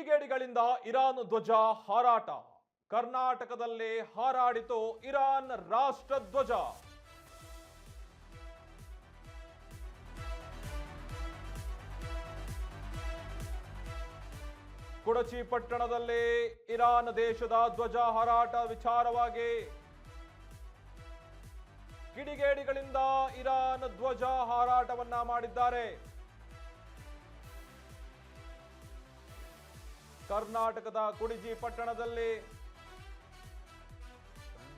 ಕಿಡಿಗೇಡಿಗಳಿಂದ Iran ಧ್ವಜ ಹಾರಾಟ. ಕರ್ನಾಟಕದಲ್ಲಿ ಹಾರಾಡಿತು ಇರಾನ್ ರಾಷ್ಟ್ರ ಧ್ವಜ. ಕುಡಚಿ ಪಟ್ಟಣದಲ್ಲಿ ಇರಾನ್ ದೇಶದ ಧ್ವಜ ಹಾರಾಟ ವಿಚಾರವಾಗಿ ಕಿಡಿಗೇಡಿಗಳಿಂದ ಇರಾನ್ ಧ್ವಜ ಹಾರಾಟವನ್ನ ಮಾಡಿದ್ದಾರೆ. ಕರ್ನಾಟಕದ ಕುಡಚಿ ಪಟ್ಟಣದಲ್ಲಿ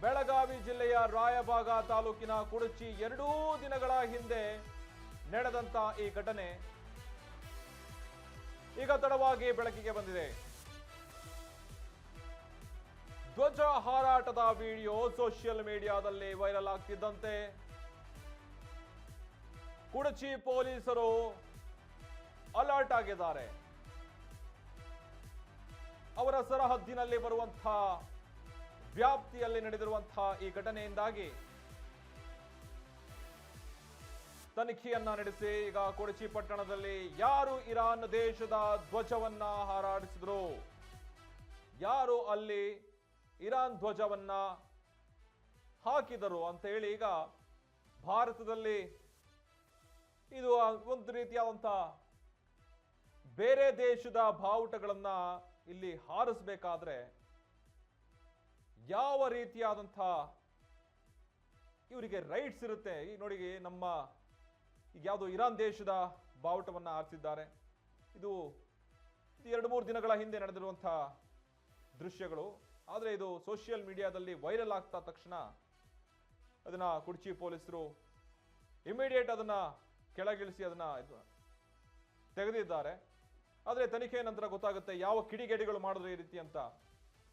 ಬೆಳಗಾವಿ ಜಿಲ್ಲೆಯ ರಾಯಬಾಗ ತಾಲೂಕಿನ ಕುಡಚಿ 2 ದಿನಗಳ ಹಿಂದೆ ನಡೆದಂತ ಈ ಘಟನೆ ಈಗ ತಡವಾಗಿ ಬೆಳಕಿಗೆ ಬಂದಿದೆ. ಧ್ವಜ ಹಾರಾಟದ ವಿಡಿಯೋ ಸೋಷಿಯಲ್ ಮೀಡಿಯಾದಲ್ಲಿ ವೈರಲ್ ಆಗ್ತಿದ್ದಂತೆ ಕುಡಚಿ ಪೊಲೀಸರು ಅಲರ್ಟ್ ಆಗಿದ್ದಾರೆ. ಅವರ ಸರಹದ್ದಿನಲ್ಲಿ ಬರುವಂತಹ ವ್ಯಾಪ್ತಿಯಲ್ಲಿ ನಡೆದಿರುವಂತಹ ಈ ಘಟನೆಯಿಂದಾಗಿ ತನಿಖೆಯನ್ನ ನಡೆಸಿ ಈಗ ಕುಡಚಿ ಪಟ್ಟಣದಲ್ಲಿ ಯಾರು ಇರಾನ್ ದೇಶದ ಧ್ವಜವನ್ನ ಹಾರಾಡಿಸಿದ್ರು, ಯಾರು ಅಲ್ಲಿ ಇರಾನ್ ಧ್ವಜವನ್ನ ಹಾಕಿದರು ಅಂತ ಹೇಳಿ ಈಗ ಭಾರತದಲ್ಲಿ ಇದು ಒಂದು ರೀತಿಯಾದಂತಹ ಬೇರೆ ದೇಶದ ಬಾವುಟಗಳನ್ನ ಇಲ್ಲಿ ಹಾರಿಸಬೇಕಾದ್ರೆ ಯಾವ ರೀತಿಯಾದಂಥ ಇವರಿಗೆ ರೈಟ್ಸ್ ಇರುತ್ತೆ. ಈ ನೋಡಿ, ನಮ್ಮ ಈಗ ಯಾವುದು ಇರಾನ್ ದೇಶದ ಬಾವುಟವನ್ನು ಹಾರಿಸಿದ್ದಾರೆ. ಇದು 2-3 ದಿನಗಳ ಹಿಂದೆ ನಡೆದಿರುವಂಥ ದೃಶ್ಯಗಳು. ಆದರೆ ಇದು ಸೋಷಿಯಲ್ ಮೀಡಿಯಾದಲ್ಲಿ ವೈರಲ್ ಆಗ್ತಾ ತಕ್ಷಣ ಅದನ್ನ ಕುಡಚಿ ಪೊಲೀಸರು ಇಮಿಡಿಯೇಟ್ ಅದನ್ನ ಕೆಳಗಿಳಿಸಿ ಅದನ್ನ ತೆಗೆದಿದ್ದಾರೆ. ಆದರೆ ತನಿಖೆ ನಂತರ ಗೊತ್ತಾಗುತ್ತೆ ಯಾವ ಕಿಡಿಗೇಡಿಗಳು ಮಾಡಿದ್ರು ಈ ರೀತಿ ಅಂತ.